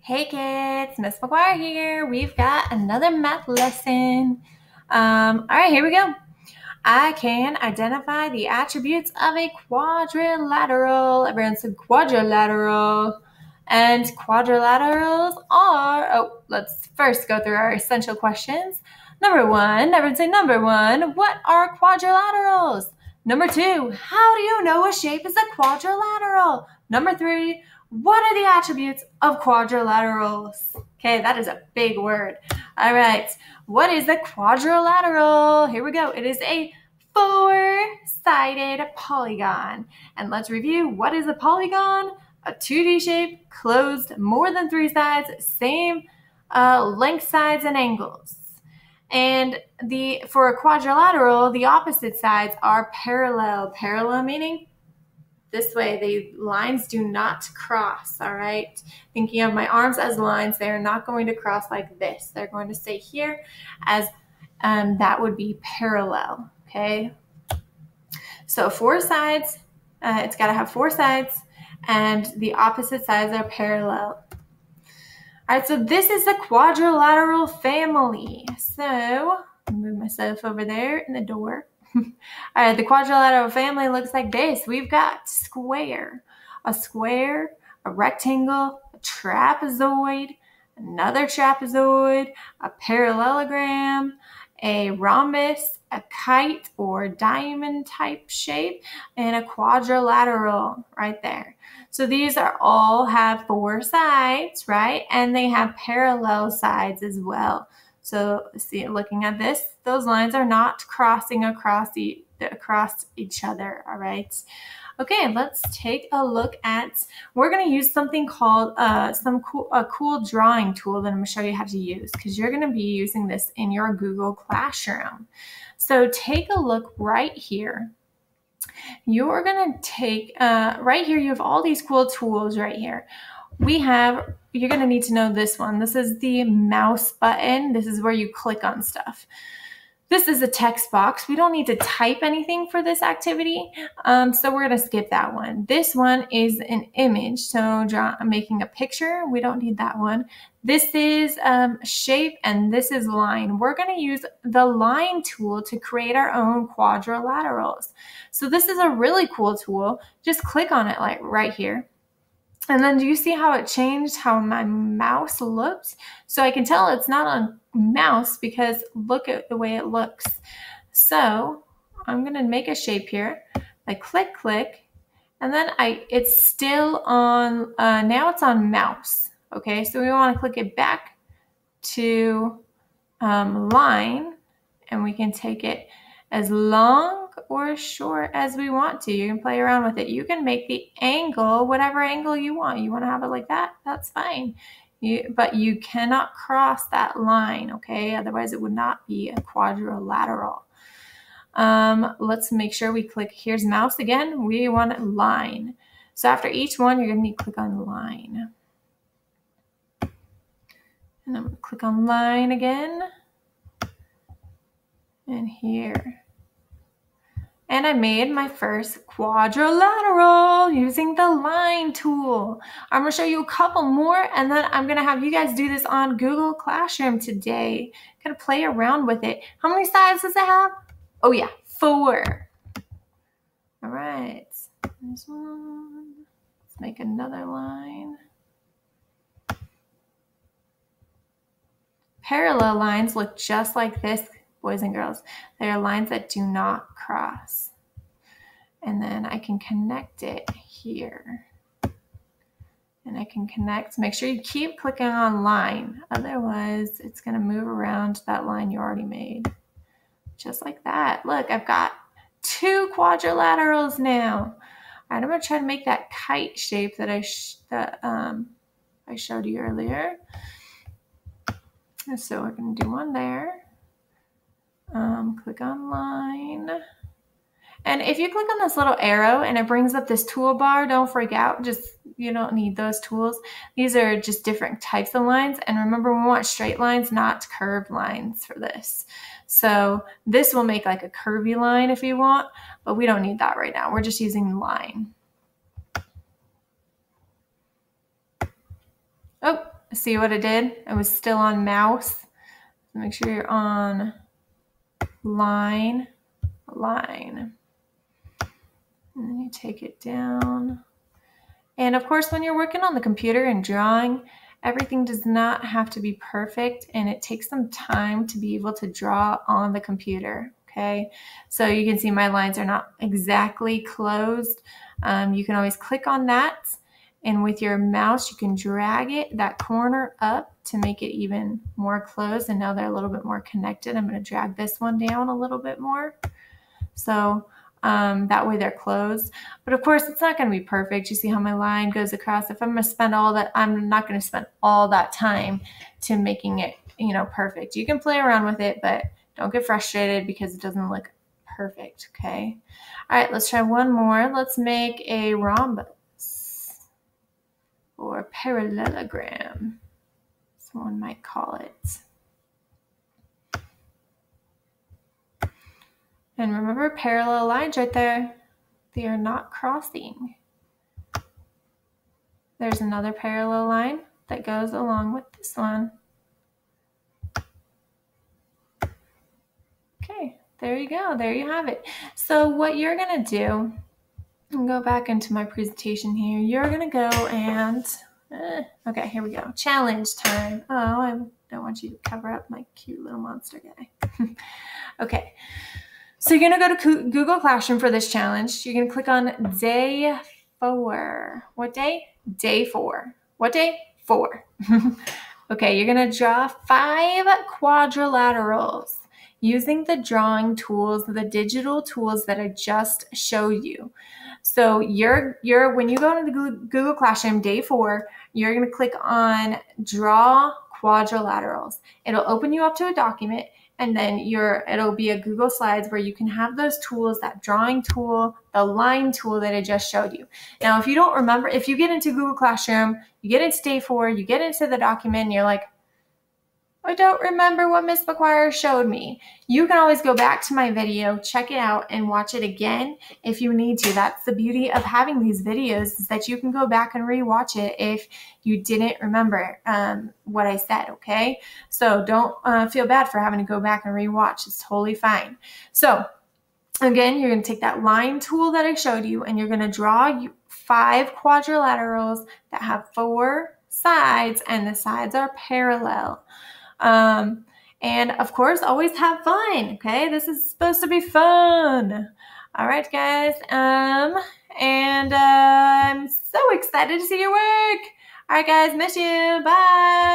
Hey kids, Miss McGuire here. We've got another math lesson. All right, here we go. I can identify the attributes of a quadrilateral. Everyone said quadrilateral. And quadrilaterals are, let's first go through our essential questions. Number one, everyone say number one, what are quadrilaterals? Number two, how do you know a shape is a quadrilateral? Number three, what are the attributes of quadrilaterals? Okay, that is a big word. All right, what is a quadrilateral? Here we go. It is a four-sided polygon. And let's review, what is a polygon? A 2D shape, closed, more than three sides, same length, sides, and angles. And for a quadrilateral, the opposite sides are parallel. Parallel meaning this way, the lines do not cross, all right? Thinking of my arms as lines, they are not going to cross like this. They're going to stay here as that would be parallel, okay? So four sides, it's got to have four sides, and the opposite sides are parallel. All right, so this is the quadrilateral family. So move myself over there in the door. All right, the quadrilateral family looks like this. We've got square, a rectangle, a trapezoid, another trapezoid, a parallelogram, a rhombus, a kite or diamond type shape, and a quadrilateral right there. So these are all have four sides, right? And they have parallel sides as well. So see, looking at this, those lines are not crossing across each other, all right? Okay, let's take a look at, we're going to use something called a cool drawing tool that I'm going to show you how to use, because you're going to be using this in your Google Classroom. So take a look right here. You're going to take, right here, you have all these cool tools right here. You're going to need to know this one. This is the mouse button. This is where you click on stuff. This is a text box. We don't need to type anything for this activity, so we're going to skip that one. This one is an image, so I'm making a picture. We don't need that one. This is shape, and this is line. We're going to use the line tool to create our own quadrilaterals. So this is a really cool tool. Just click on it like right here. And then do you see how it changed how my mouse looked? So I can tell it's not on mouse because look at the way it looks. So I'm going to make a shape here. I click, and then it's still on, now it's on mouse. Okay, so we want to click it back to line, and we can take it as long or short as we want to. You can play around with it. You can make the angle whatever angle you want. You want to have it like that? That's fine. But you cannot cross that line, okay? Otherwise, it would not be a quadrilateral. Let's make sure we click. Here's mouse again. We want line. So after each one, you're going to need to click on line. And I'm going to click on line again. And here. And I made my first quadrilateral using the line tool. I'm going to show you a couple more, and then I'm going to have you guys do this on Google Classroom today. Kind of play around with it. How many sides does it have? Oh yeah, 4. All right, there's one. Let's make another line. Parallel lines look just like this, boys and girls. They are lines that do not cross. And then I can connect it here. And I can connect. Make sure you keep clicking on line. Otherwise, it's going to move around that line you already made. Just like that. Look, I've got 2 quadrilaterals now. All right, I'm going to try to make that kite shape that I showed you earlier. So we're going to do one there. Click on line. And if you click on this little arrow and it brings up this toolbar, don't freak out. You don't need those tools. These are just different types of lines. And remember, we want straight lines, not curved lines for this. So this will make like a curvy line if you want, but we don't need that right now. We're just using line. Oh, See what it did? It was still on mouse. Make sure you're on line. And then you take it down. And of course, when you're working on the computer and drawing, everything does not have to be perfect, and it takes some time to be able to draw on the computer, okay? So you can see my lines are not exactly closed. You can always click on that, and with your mouse, you can drag that corner up to make it even more closed, and now they're a little bit more connected. I'm going to drag this one down a little bit more. So that way they're closed. But of course, it's not going to be perfect. You see how my line goes across. If I'm going to spend all that, I'm not going to spend all that time to making it, perfect. You can play around with it, but don't get frustrated because it doesn't look perfect, okay? All right, let's try one more. Let's make a rhombus or parallelogram, someone might call it. And remember, parallel lines right there, they are not crossing. There's another parallel line that goes along with this one. Okay, there you go. There you have it. So what you're going to do, and go back into my presentation here, you're going to go and, okay, here we go. Challenge time. Oh, I don't want you to cover up my cute little monster guy. Okay. So you're going to go to Google Classroom for this challenge. You're going to click on day 4. What day? Day 4. What day? 4. Okay, you're going to draw 5 quadrilaterals using the drawing tools, the digital tools that I just showed you. So when you go into the Google Classroom, day 4, you're going to click on Draw Quadrilaterals. It'll open you up to a document, and then it'll be a Google Slides where you can have those tools, that drawing tool, the line tool that I just showed you. Now, if you don't remember, if you get into Google Classroom, you get into day 4, you get into the document, and you're like, I don't remember what Miss McGuire showed me. You can always go back to my video, check it out, and watch it again if you need to. That's the beauty of having these videos, is that you can go back and rewatch it if you didn't remember what I said, okay? So don't feel bad for having to go back and rewatch. It's totally fine. So again, you're going to take that line tool that I showed you, and you're going to draw 5 quadrilaterals that have 4 sides, and the sides are parallel. And of course, always have fun, okay? This is supposed to be fun. All right, guys. And I'm so excited to see your work. All right, guys, miss you. Bye.